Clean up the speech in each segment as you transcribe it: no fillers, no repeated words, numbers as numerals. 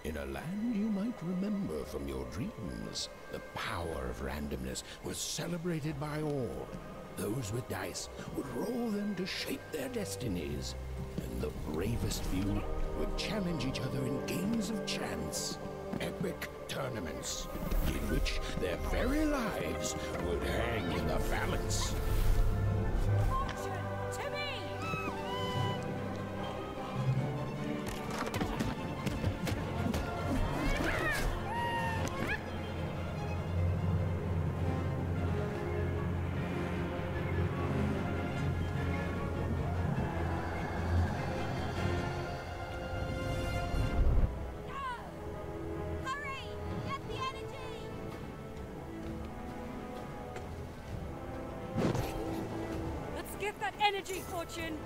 In a land you might remember from your dreams, the power of randomness was celebrated by all. Those with dice would roll them to shape their destinies, and the bravest few would challenge each other in games of chance. Epic tournaments, in which their very lives would hang in the balance. Fortune to me! Get that energy, Fortune!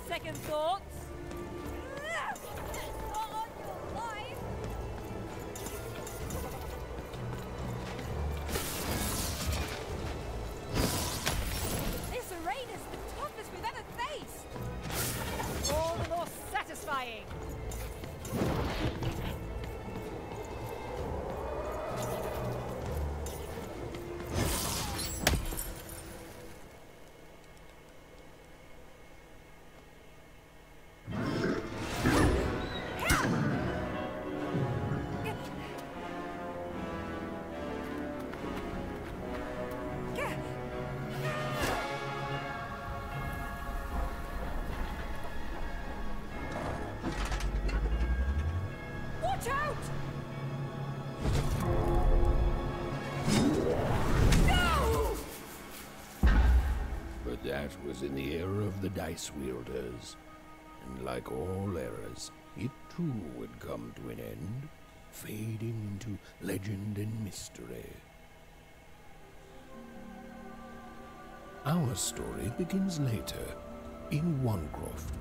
Second thoughts? On your life. This arena is the toughest we've ever faced. All the more satisfying. Watch out! No! But that was in the era of the dice wielders. And like all eras, it too would come to an end, fading into legend and mystery. Our story begins later, in Wanecroft,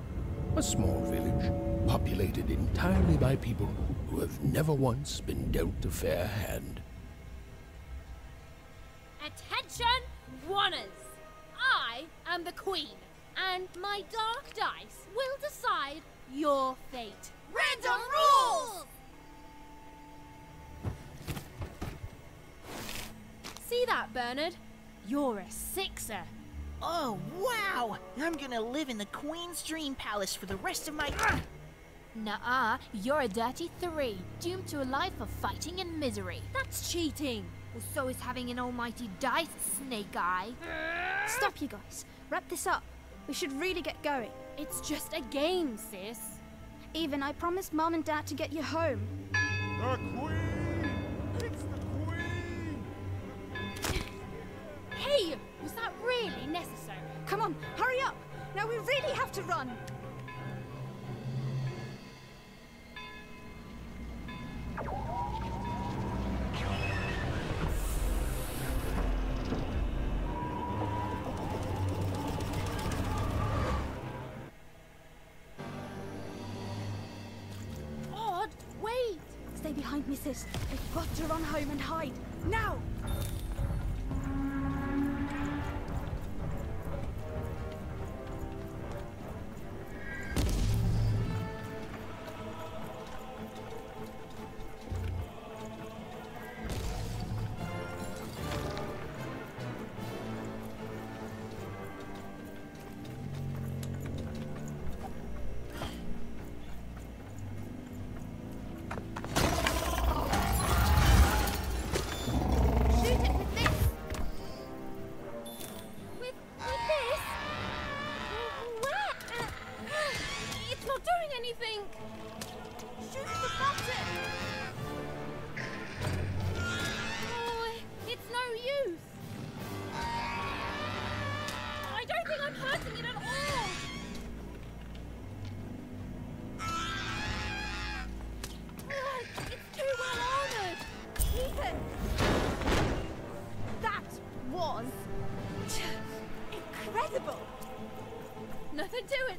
a small village populated entirely by people who have never once been dealt a fair hand. Attention, Wanners! I am the Queen, and my dark dice will decide your fate. Random rules! See that, Bernard? You're a sixer. Oh, wow! I'm gonna live in the Queen's Dream Palace for the rest of my... Nuh-uh, you're a dirty 3, doomed to a life of fighting and misery. That's cheating. Well, so is having an almighty dice, Snake Eye. Stop, you guys. Wrap this up. We should really get going. It's just a game, sis. Even, I promised Mom and Dad to get you home. The Queen! It's the Queen! Hey, was that really necessary? Come on, hurry up! Now we really have to run! Odd, wait! Stay behind me, sis. We've got to run home and hide. Now!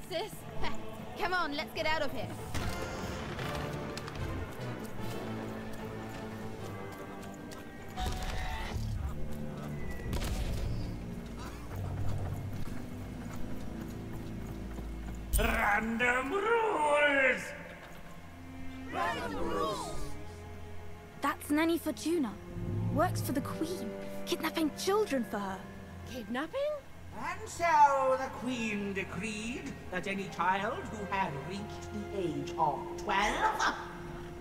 sis. Come on, let's get out of here. Random rules! That's Nanny Fortuna. Works for the Queen, kidnapping children for her. Kidnapping? And so the Queen decreed that any child who had reached the age of 12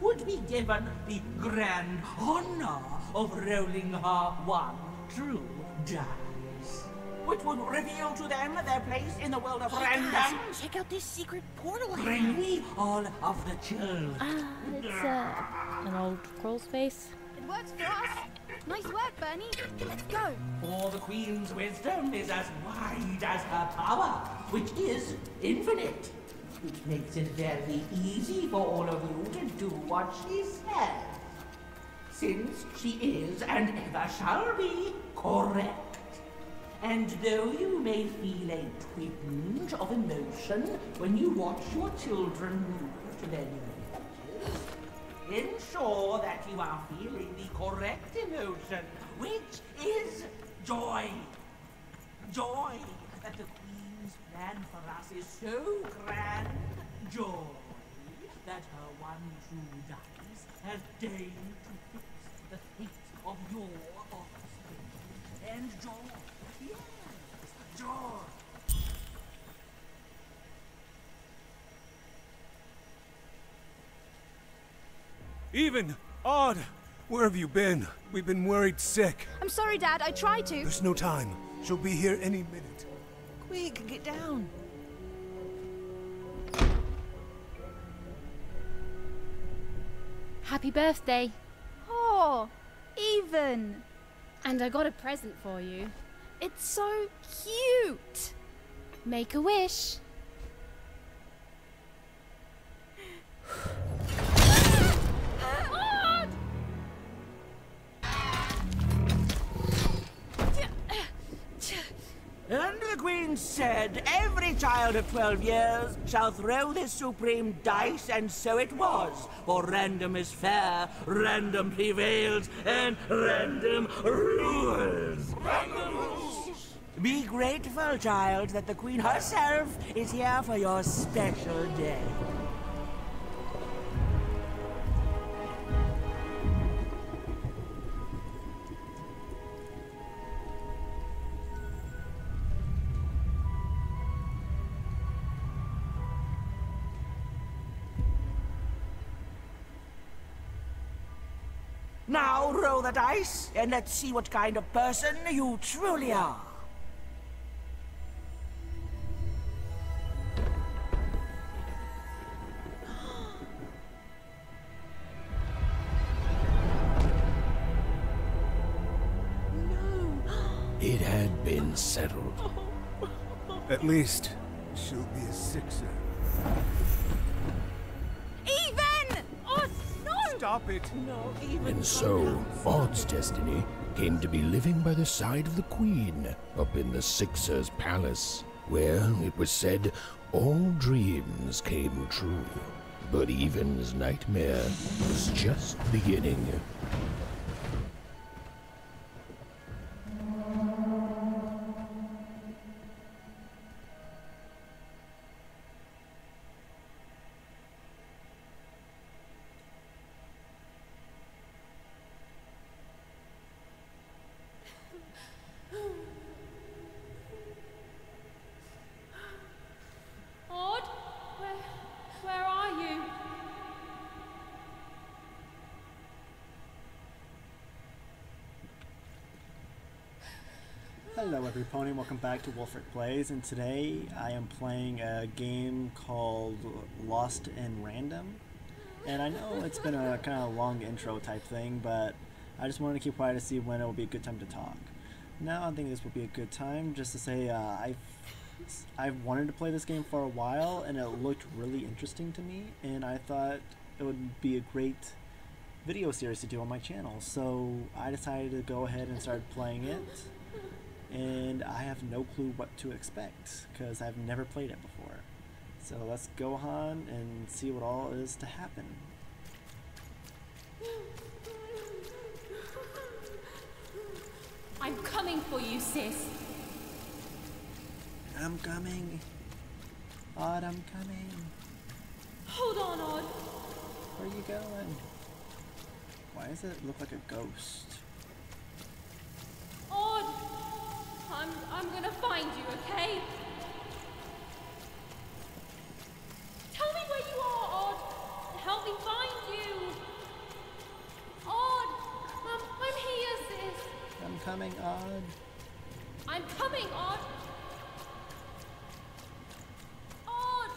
would be given the grand honor of rolling her one true dice, which would reveal to them their place in the world of random. Guys, check out this secret portal I Bring have. me all of the children. It's an old troll's face. It works for us. Nice work, Bernie. Let's go. For the Queen's wisdom is as wide as her power, which is infinite. Which makes it very easy for all of you to do what she says. Since she is, and ever shall be, correct. And though you may feel a twinge of emotion when you watch your children move to their new ages, ensure that you are feeling the correct emotion, which is joy. Joy that the Queen's plan for us is so grand. Joy that her one true dice has deigned to fix the fate of your offspring. And joy, yes, joy. Even! Odd! Where have you been? We've been worried sick. I'm sorry, Dad. I tried to. There's no time. She'll be here any minute. Quick, get down. Happy birthday. Oh, Even. And I got a present for you. It's so cute. Make a wish. And the Queen said, every child of 12 years shall throw this supreme dice, and so it was. For random is fair, random prevails, and random rules. Random rules! Be grateful, child, that the Queen herself is here for your special day. Now roll the dice, and let's see what kind of person you truly are. It had been settled. At least, she'll be a sixer. Even! Oh, no! Stop it! And so, Odd's destiny came to be living by the side of the Queen up in the Sixer's palace, where, it was said, all dreams came true. But Even's nightmare was just beginning. Odd? Where are you? Hello everypony, welcome back to Wolfric Plays, and today I am playing a game called Lost in Random. And I know it's been a kind of long intro type thing, but I just wanted to keep quiet to see when it will be a good time to talk. Now I think this will be a good time just to say I've wanted to play this game for a while, and it looked really interesting to me, and I thought it would be a great video series to do on my channel. So I decided to go ahead and start playing it. And I have no clue what to expect because I've never played it before. So let's go on and see what all is to happen. I'm coming for you, sis. I'm coming. Odd, I'm coming. Hold on, Odd. Where are you going? Why does it look like a ghost? Odd. I'm gonna find you, okay? Tell me where you are, Odd. Help me find you. Odd. I'm here, sis. I'm coming, Odd. I'm coming, Odd. Odd.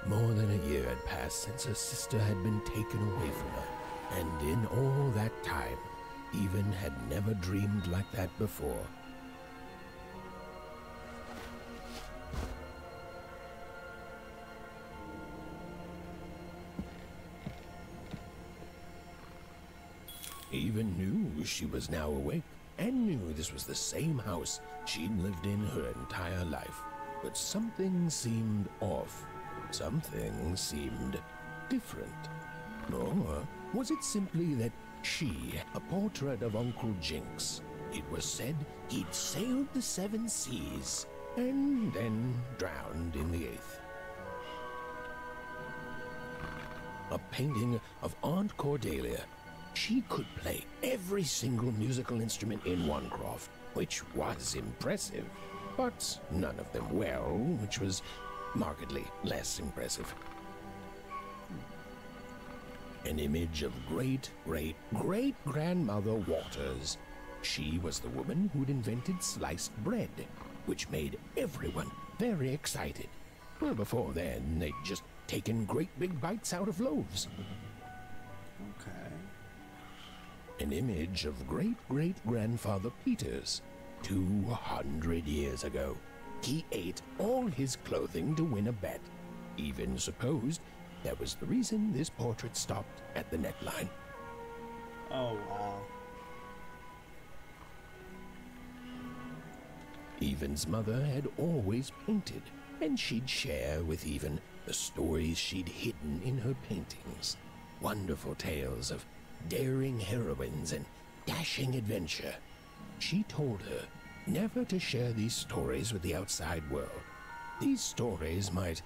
More than a year had passed since her sister had been taken away from her, and in all that time, Even had never dreamed like that before. Even knew she was now awake, and knew this was the same house she'd lived in her entire life. But something seemed off. Something seemed different. Or was it simply that she, a portrait of Uncle Jinx, it was said he'd sailed the 7 seas and then drowned in the 8th? A painting of Aunt Cordelia. She could play every single musical instrument in Wanecroft, which was impressive, but none of them well, which was markedly less impressive. An image of great-great-great-grandmother Waters. She was the woman who'd invented sliced bread, which made everyone very excited. Well, before then, they'd just taken great big bites out of loaves. Okay. An image of great-great-grandfather Peters. 200 years ago, he ate all his clothing to win a bet. Even supposed that was the reason this portrait stopped at the neckline. Oh, wow. Even's mother had always painted, and she'd share with Even the stories she'd hidden in her paintings. Wonderful tales of daring heroines and dashing adventure. She told her never to share these stories with the outside world. These stories might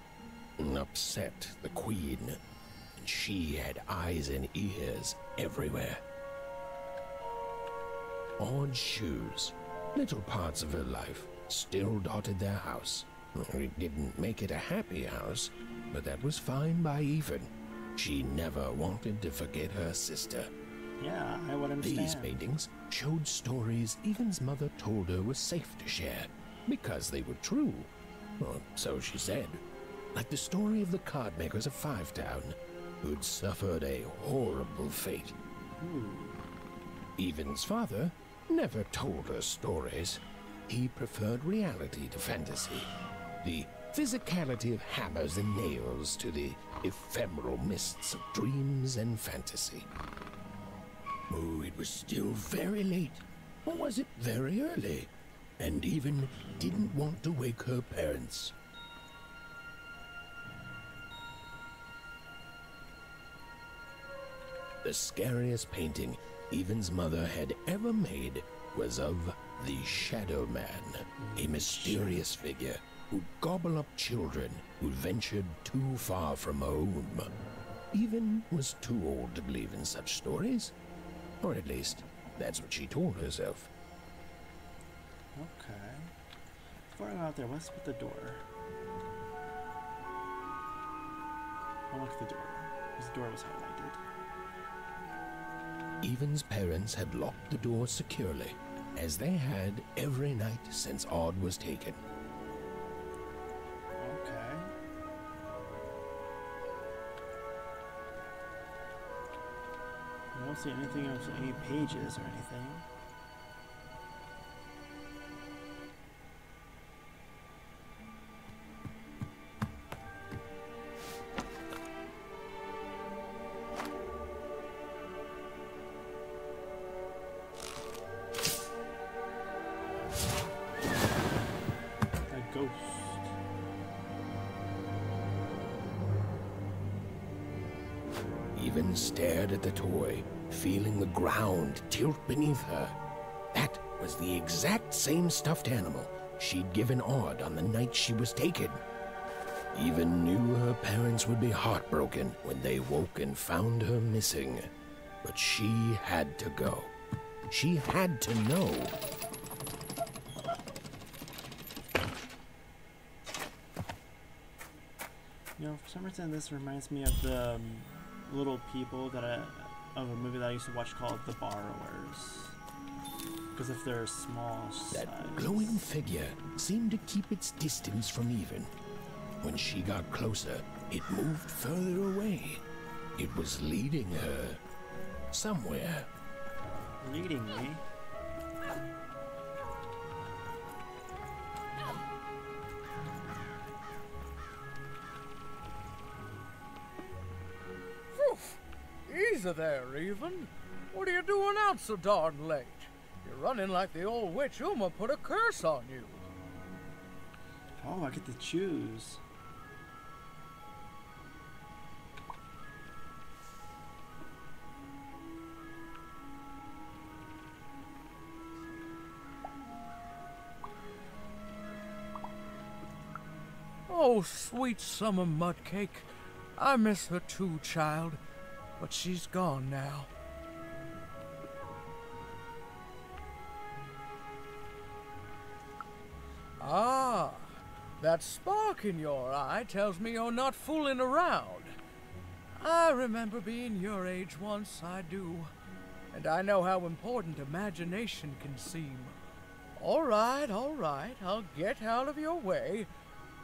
upset the Queen, and she had eyes and ears everywhere. Odd shoes, little parts of her life, still dotted their house. It didn't make it a happy house, but that was fine by Even. She never wanted to forget her sister. Yeah, I would understand. These paintings showed stories Even's mother told her were safe to share, because they were true. Or so she said. Like the story of the card makers of Five Town, who'd suffered a horrible fate. Even's father never told her stories. He preferred reality to fantasy. The physicality of hammers and nails to the ephemeral mists of dreams and fantasy. Oh, it was still very late, or was it very early? And Even didn't want to wake her parents. The scariest painting Even's mother had ever made was of the Shadow Man, a mysterious figure who'd gobble up children who'd ventured too far from home. Even was too old to believe in such stories. Or at least, that's what she told herself. Okay. Before I go out there, what's with the door? I'll look at the door. Because the door was highlighted. Even's parents had locked the door securely, as they had every night since Odd was taken. Okay. don't see anything of any pages or anything. A ghost. Even stared at the toy, feeling the ground tilt beneath her. That was the exact same stuffed animal she'd given Odd on the night she was taken. Even knew her parents would be heartbroken when they woke and found her missing. But she had to go. She had to know. You know, for some reason this reminds me of the little people that of a movie that I used to watch called The Borrowers. Because if they're small size. That glowing figure seemed to keep its distance from Even. When she got closer, it moved further away. It was leading her somewhere. Leading me? Easy there, Even. What are you doing out so darn late? You're running like the old witch Uma put a curse on you. Oh, I get to choose. Oh, sweet summer mudcake. I miss her too, child. But she's gone now. Ah, that spark in your eye tells me you're not fooling around. I remember being your age once, I do. And I know how important imagination can seem. All right, I'll get out of your way.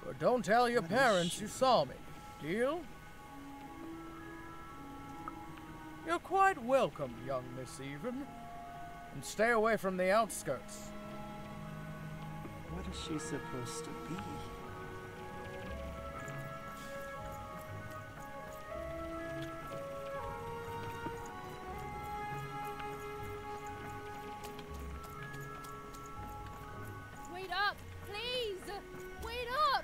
But don't tell your parents you saw me. Deal? You're quite welcome, young Miss Even. And stay away from the outskirts. What is she supposed to be? Wait up, please! Wait up!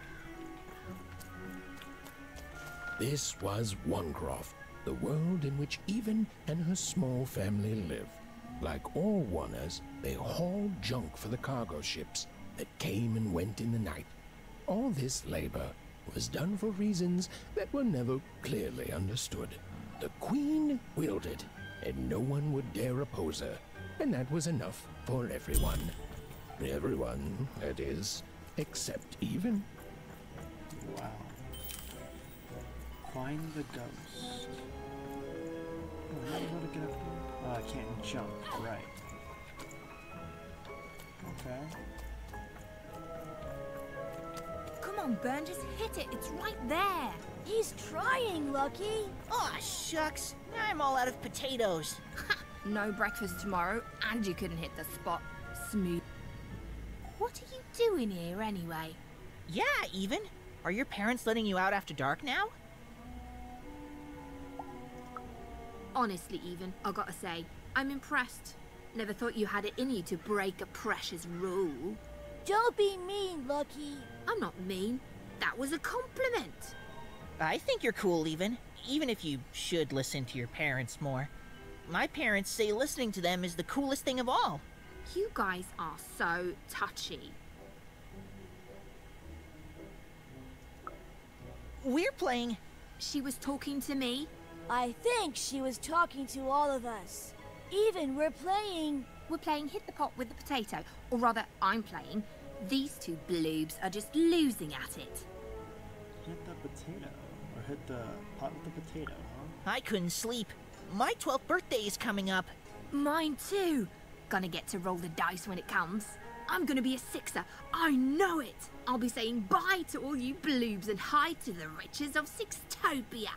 This was Onecroft, the world in which Even and her small family lived. Like all Oners, they hauled junk for the cargo ships that came and went in the night. All this labor was done for reasons that were never clearly understood. The Queen willed it, and no one would dare oppose her, and that was enough for everyone. Everyone, that is, except Even. Wow. Find the ghost. Oh, how to get up there? Oh, I can't jump. Right. Okay. Come on, Burn, just hit it. It's right there. He's trying, Lucky. Aw, shucks. Now I'm all out of potatoes. No breakfast tomorrow, and you couldn't hit the spot. Smooth. What are you doing here, anyway? Yeah, Even. Are your parents letting you out after dark now? Honestly, Even, I gotta say, I'm impressed. Never thought you had it in you to break a precious rule. Don't be mean, Lucky. I'm not mean. That was a compliment. I think you're cool, Even if you should listen to your parents more. My parents say listening to them is the coolest thing of all. You guys are so touchy. We're playing... She was talking to me. I think she was talking to all of us. Even we're playing... We're playing Hit the Pot with the Potato. Or rather, I'm playing. These two bloobs are just losing at it. Hit the potato. Or hit the pot with the potato, huh? I couldn't sleep. My 12th birthday is coming up. Mine too. Gonna get to roll the dice when it comes. I'm gonna be a sixer. I know it. I'll be saying bye to all you bloobs and hi to the riches of Sixtopia.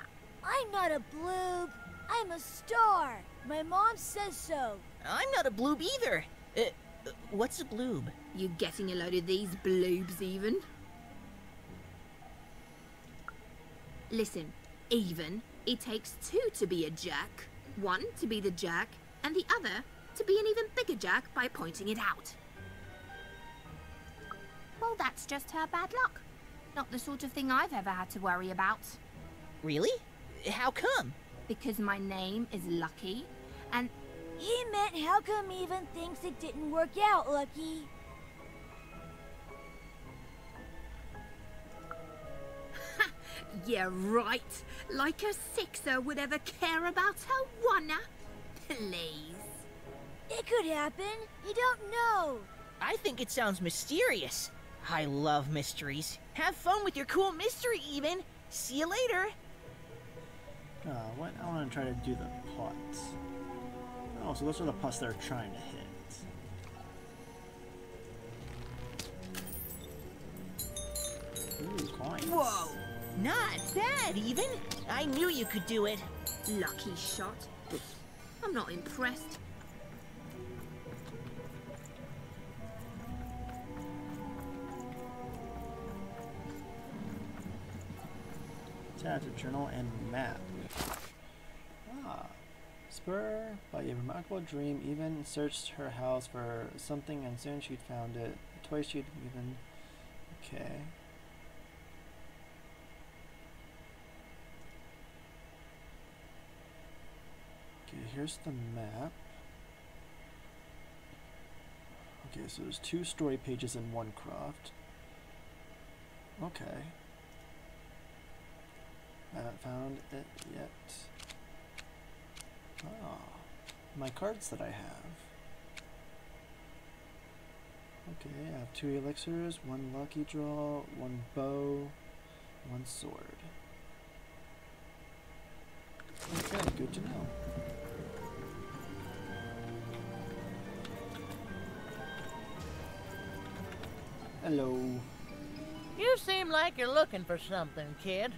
I'm not a bloob. I'm a star. My mom says so. I'm not a bloob either. What's a bloob? You getting a load of these bloobs, even? Listen, even, it takes two to be a jack. One to be the jack, and the other to be an even bigger jack by pointing it out. Well, that's just her bad luck. Not the sort of thing I've ever had to worry about. Really? How come? Because my name is Lucky, and... He meant how come Even thinks it didn't work out, Lucky? Yeah, right. Like a sixer would ever care about her wanna. Please. It could happen. You don't know. I think it sounds mysterious. I love mysteries. Have fun with your cool mystery, Even. See you later. What? I want to try to do the pots. Oh, so those are the pots they're trying to hit. Ooh, coins. Whoa! Not bad, Even. I knew you could do it. Lucky shot. I'm not impressed. Tab to journal and map. Ah. Spur by a remarkable dream, Even searched her house for something and soon she'd found it. Twice she'd even... Okay. Okay, here's the map. Okay, so there's 2 story pages in one craft. Okay. I haven't found it yet. Ah, my cards that I have. Okay, I have 2 elixirs, 1 lucky draw, 1 bow, 1 sword. Okay, good to know. Hello. You seem like you're looking for something, kid.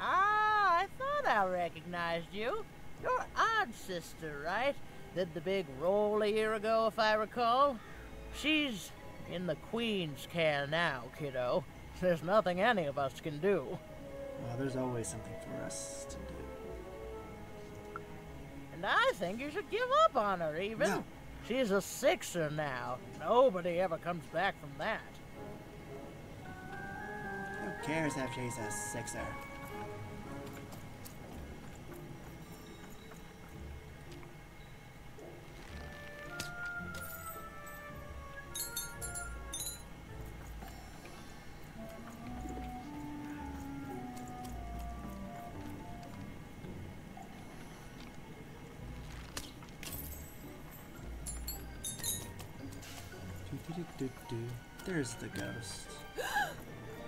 I thought I recognized you. You're Odd's sister, right? Did the big roll a year ago, if I recall. She's in the Queen's care now, kiddo. There's nothing any of us can do. Well, there's always something for us to do. And I think you should give up on her, Even. No. She's a sixer now. Nobody ever comes back from that. Who cares if she's a sixer? There's the ghost.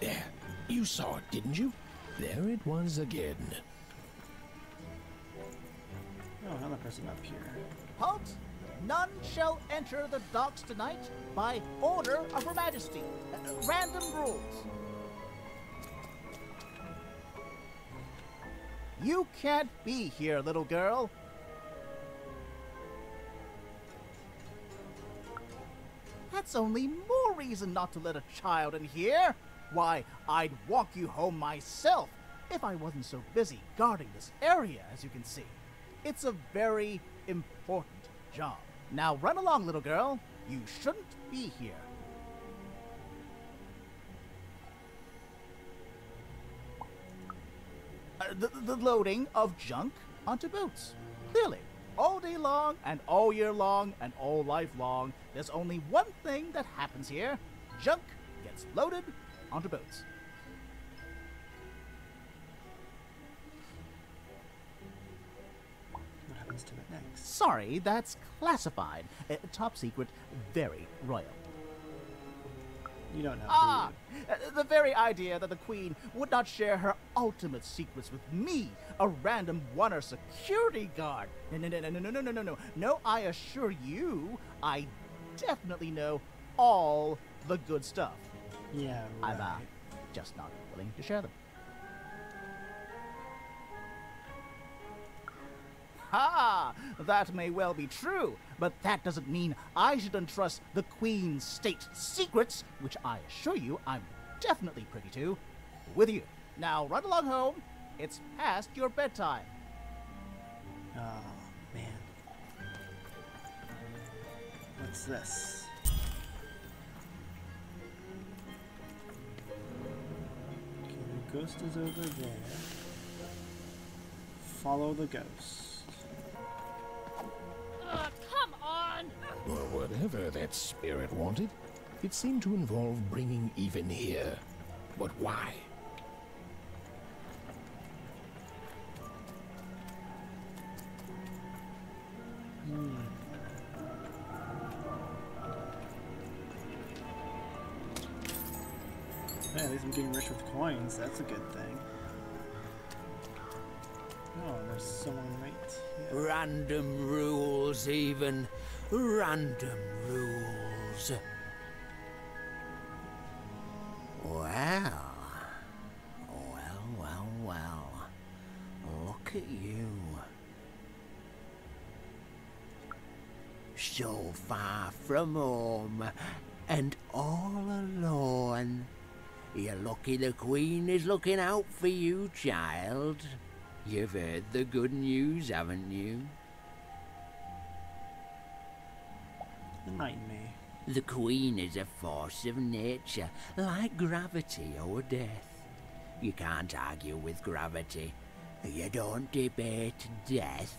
There. You saw it, didn't you? There it was again. Oh, another person up here. Halt! None shall enter the docks tonight by order of Her Majesty. Random rules. You can't be here, little girl. That's only more reason not to let a child in here. Why, I'd walk you home myself if I wasn't so busy guarding this area, as you can see. It's a very important job. Now run along, little girl. You shouldn't be here. The loading of junk onto boats. Clearly, all day long and all year long and all life long, there's only one thing that happens here. Junk gets loaded onto boats. What happens to it next? Sorry, that's classified. Top secret, very royal. You don't know. Ah! The very idea that the Queen would not share her ultimate secrets with me, a random oneer security guard. No. No, I assure you, I definitely know all the good stuff. Yeah, right. I'm just not willing to share them. ha! That may well be true, but that doesn't mean I should entrust the Queen's state secrets, which I assure you I'm definitely privy to, with you. Now run along home. It's past your bedtime. Oh, man. What's this? Okay, the ghost is over there. Follow the ghost. Come on! Well, whatever that spirit wanted, it seemed to involve bringing even here. But why? Hey, at least I'm getting rich with coins. That's a good thing. Oh, there's someone right here. Random rules, even. Random rules. Well. Well. Look at you. So far from home, and all alone. You're lucky the Queen is looking out for you, child. You've heard the good news, haven't you? Enlighten me. The Queen is a force of nature, like gravity or death. You can't argue with gravity. You don't debate death.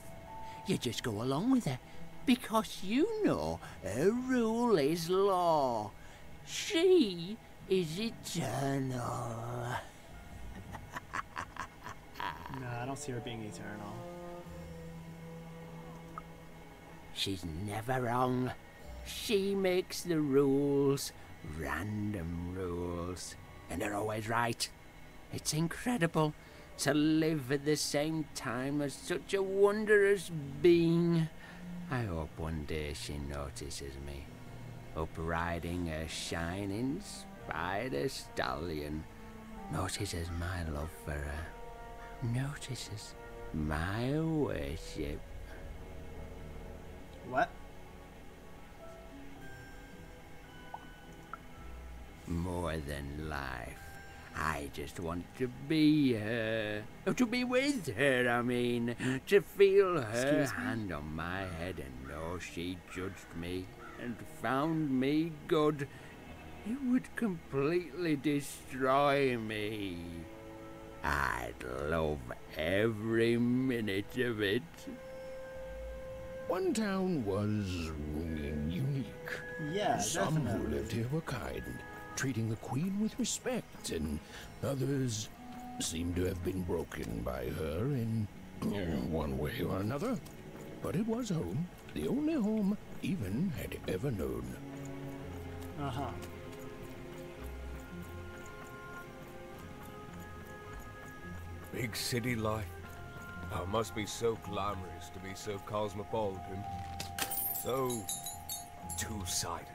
You just go along with her, because you know her rule is law. She is eternal. No, I don't see her being eternal. She's never wrong. She makes the rules, random rules, and they're always right. It's incredible to live at the same time as such a wondrous being. I hope one day she notices me, up riding a shining spider stallion, notices my love for her, notices my worship. What? More than life. I just want to be her. To be with her, I mean. To feel her hand on my head and know she judged me and found me good. It would completely destroy me. I'd love every minute of it. One town was unique. Yeah, Some who definitely. lived here were kind, treating the Queen with respect, and others seemed to have been broken by her in one way or another. But it was home, the only home Even had ever known. Uh-huh. Big city life. Oh, it must be so glamorous to be so cosmopolitan. So two-sided.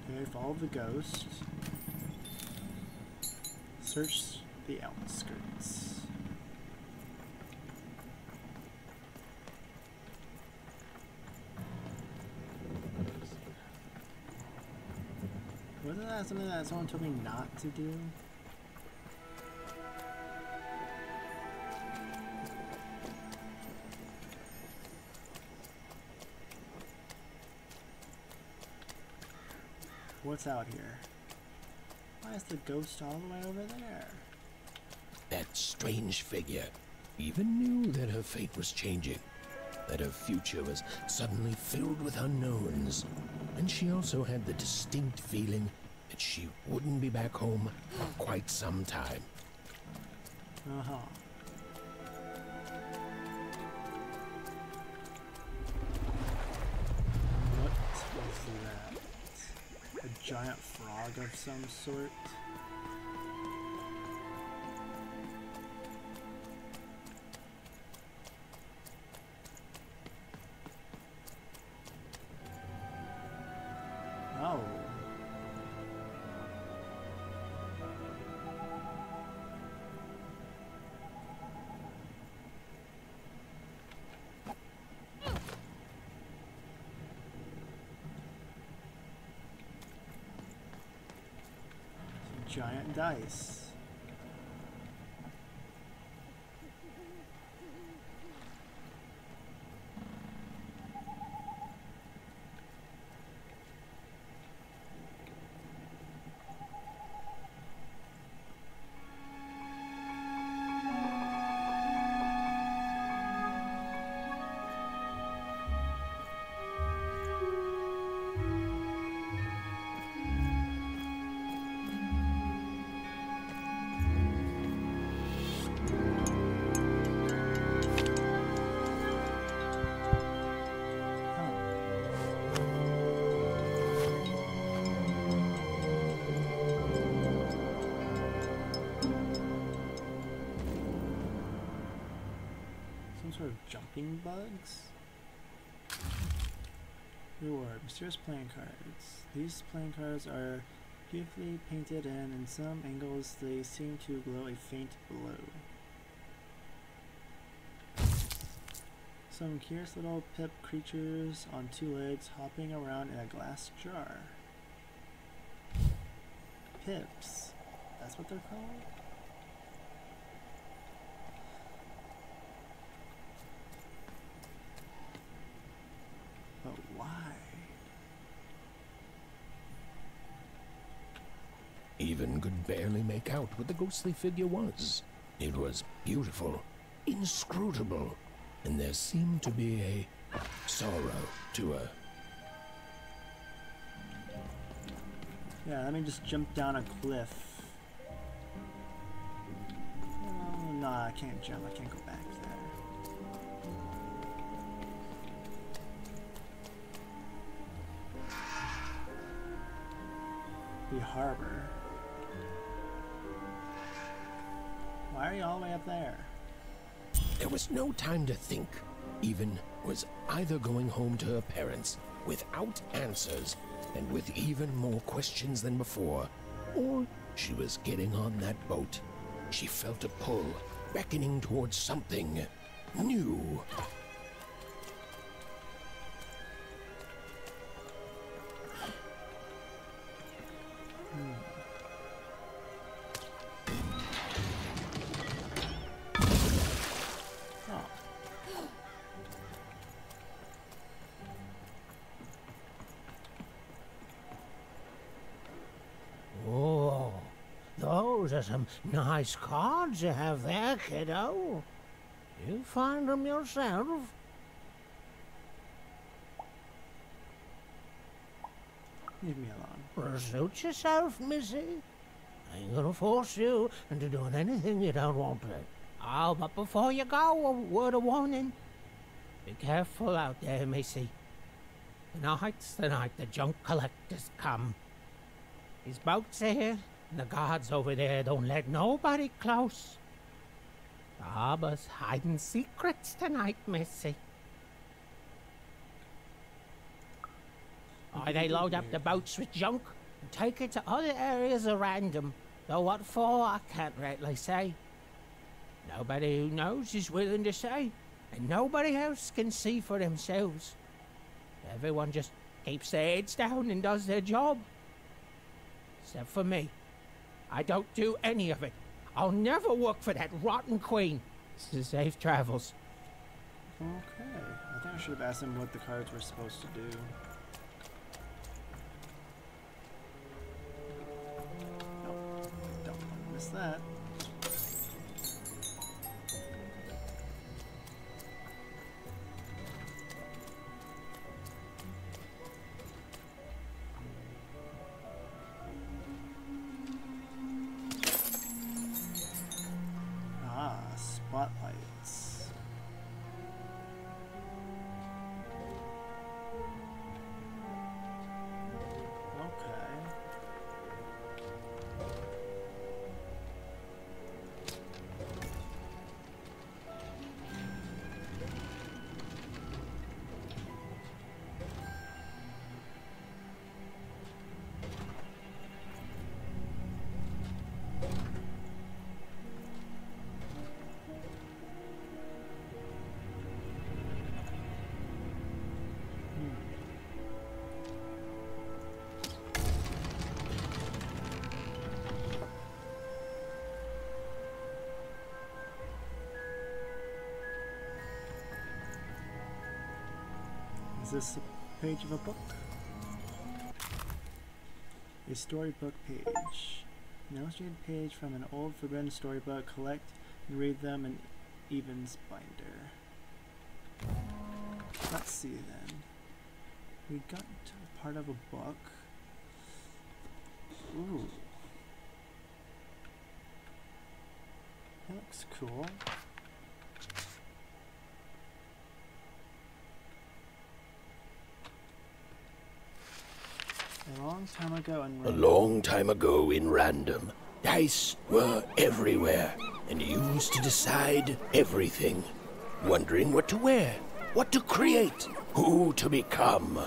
Okay, follow the ghost. Search the outskirts. Wasn't that something that someone told me not to do? What's out here? Why is the ghost all the way over there? That strange figure even knew that her fate was changing, that her future was suddenly filled with unknowns. And she also had the distinct feeling that she wouldn't be back home for quite some time. Uh-huh. giant frog of some sort. Oh. Giant dice. Sort of jumping bugs. Reward, mysterious playing cards. These playing cards are beautifully painted and in some angles they seem to glow a faint blue. Some curious little pip creatures on two legs hopping around in a glass jar. Pips. That's what they're called? But why? Even could barely make out what the ghostly figure was. It was beautiful, inscrutable, and there seemed to be a sorrow to her. Yeah, let me just jump down a cliff. Oh, no, I can't jump. I can't go back there. The harbor. Why are you all the way up there? There was no time to think. Even was either going home to her parents without answers and with even more questions than before, or she was getting on that boat. She felt a pull, beckoning towards something new. Those are some nice cards you have there, kiddo. You find them yourself? Leave me alone. Suit yourself, missy. I ain't gonna force you into doing anything you don't want to. Oh, but before you go, a word of warning. Be careful out there, missy. Tonight's the night the junk collectors come. His boat's here. And the guards over there don't let nobody close. The harbor's hiding secrets tonight, missy. Or they load up the boats with junk and take it to other areas at random. Though what for, I can't rightly say. Nobody who knows is willing to say, and nobody else can see for themselves. Everyone just keeps their heads down and does their job. Except for me. I don't do any of it. I'll never work for that rotten queen. Safe travels. Okay. I think I should have asked him what the cards were supposed to do. Nope. Don't want to miss that. Spotlights. Okay. this a page of a book? A storybook page. An illustrated page from an old forbidden storybook. Collect and read them in Evans binder. Let's see then. We got to part of a book. Ooh. That looks cool. A long time ago in Random, dice were everywhere and used to decide everything. Wondering what to wear, what to create, who to become.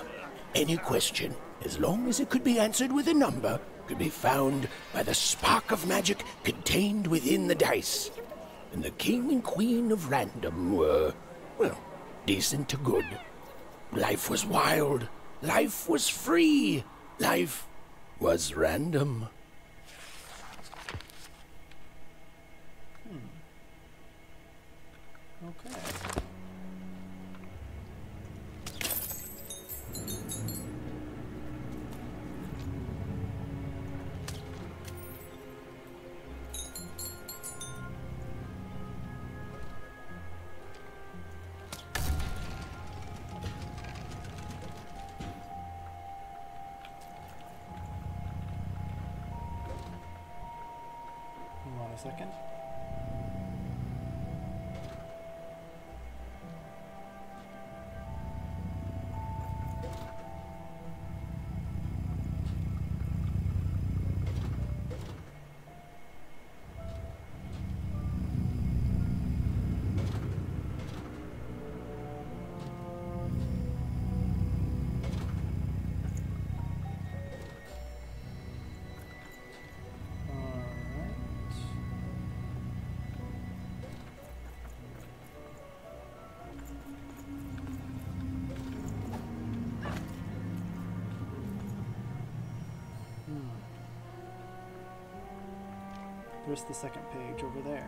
Any question, as long as it could be answered with a number, could be found by the spark of magic contained within the dice. And the king and queen of Random were, well, decent to good. Life was wild. Life was free. Life was random. Okay. Hold on a second. There's the second page over there.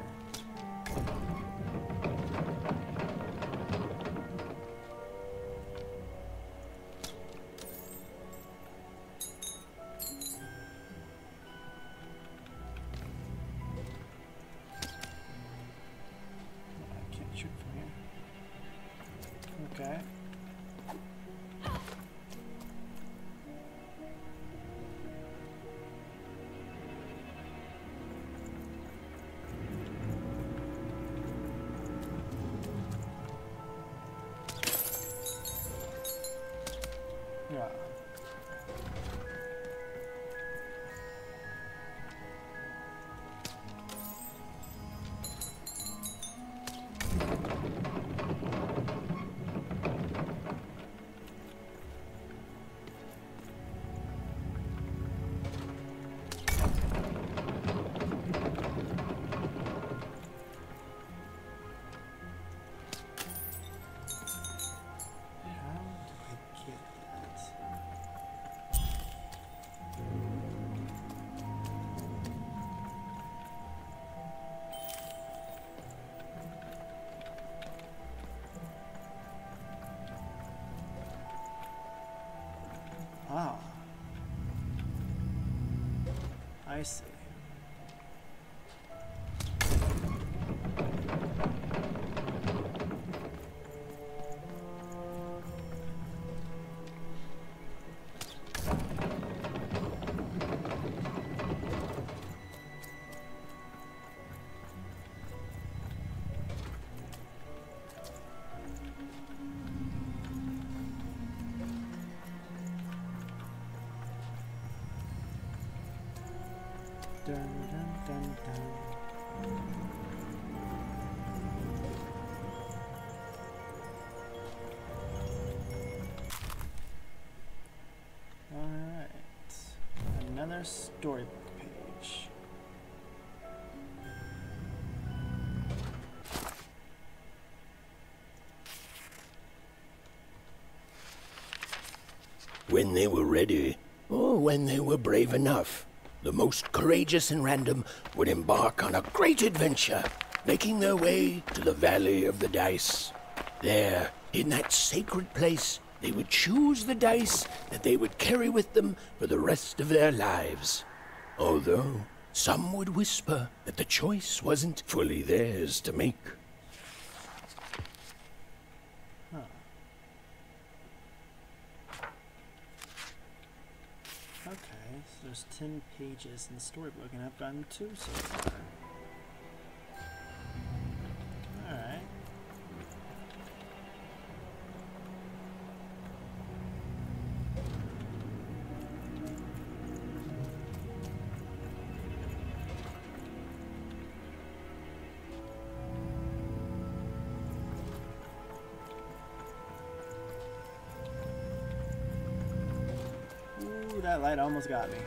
I can't shoot from here. Okay. Yeah. Ah. I see. Dun, dun, dun, dun. Alright. Another storybook page. When they were ready, or when they were brave enough, the most courageous in Random would embark on a great adventure, making their way to the Valley of the Dice. There, in that sacred place, they would choose the dice that they would carry with them for the rest of their lives. Although some would whisper that the choice wasn't fully theirs to make. Huh. Okay, so there's 10 pages in the storybook, and I've gotten 2 so far. Alright. Ooh, that light almost got me.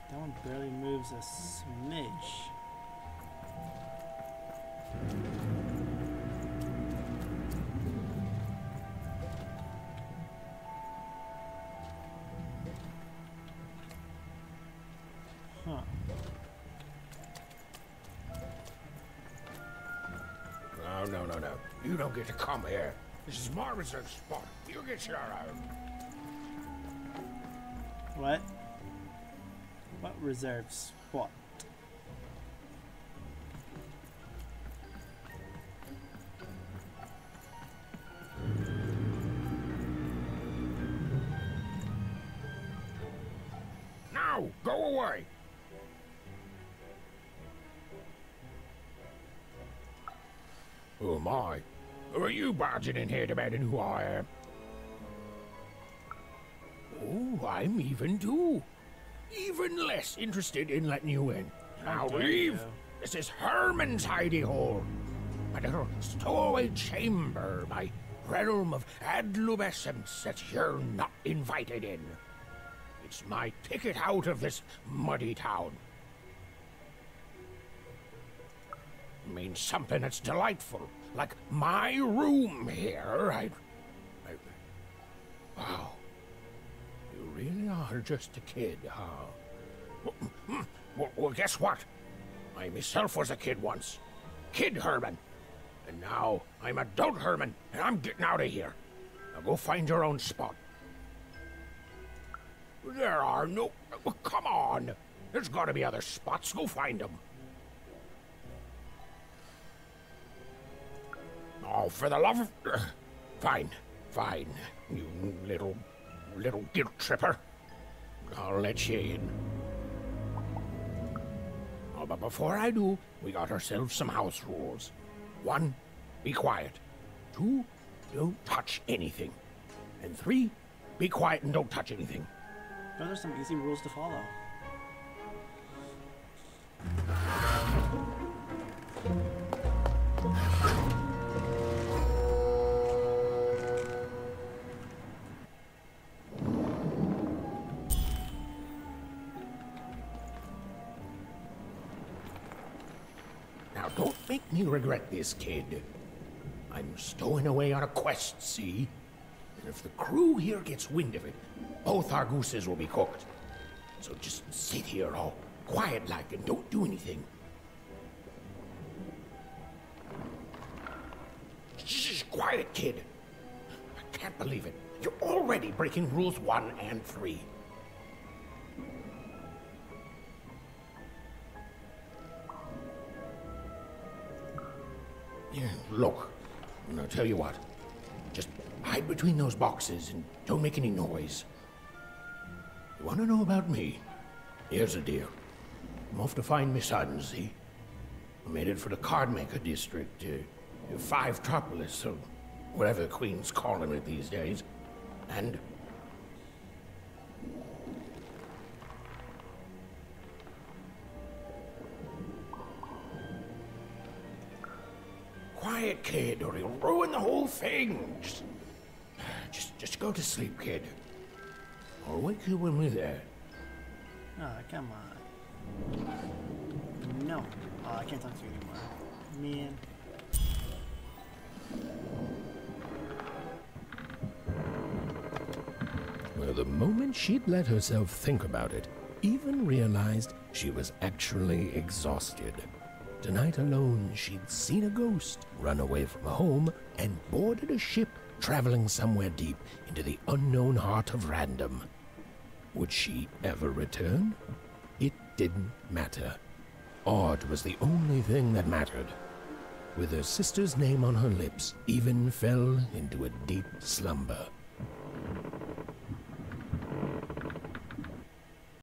That one barely moves a smidge. Huh. No. You don't get to come here. This is my reserved spot. You get your own. What? What reserve spot? Now, go away. Oh my. Who are you barging in here demanding who I am? Oh, I'm even too. Even less interested in letting you in. Now leave. This is Herman's hidey hole. My little stowaway chamber, my realm of adlubescence that you're not invited in. It's my ticket out of this muddy town. It means something that's delightful, like my room here. Wow. You really are just a kid, huh? Well, guess what? I myself was a kid once. Kid Herman. And now I'm adult Herman, and I'm getting out of here. Now go find your own spot. There are no... Come on! There's gotta be other spots. Go find them. Oh, for the love of... Fine. You little guilt tripper. I'll let you in. Oh, but before I do, we got ourselves some house rules. 1, be quiet. 2, don't touch anything. And 3, be quiet and don't touch anything. Those are some easy rules to follow. Now, don't make me regret this, kid. I'm stowing away on a quest, see? And if the crew here gets wind of it, both our gooses will be cooked. So just sit here all quiet-like and don't do anything. Shh, quiet, kid. I can't believe it. You're already breaking rules 1 and 3. Yeah, look, I'll tell you what. Just hide between those boxes and don't make any noise. You want to know about me? Here's the deal. I'm off to find Miss Unsey. I'm headed for the Cardmaker district, 5-tropolis, or whatever the Queen's calling it these days. And... Quiet, kid, or he'll ruin the whole thing. Just go to sleep, kid. I'll wake you when we're there. Oh, come on. No. Oh, I can't talk to you anymore. Man. Well, the moment she'd let herself think about it, even realized she was actually exhausted. Tonight alone, she'd seen a ghost, run away from home, and boarded a ship traveling somewhere deep into the unknown heart of Random. Would she ever return? It didn't matter. Odd was the only thing that mattered. With her sister's name on her lips, Even fell into a deep slumber.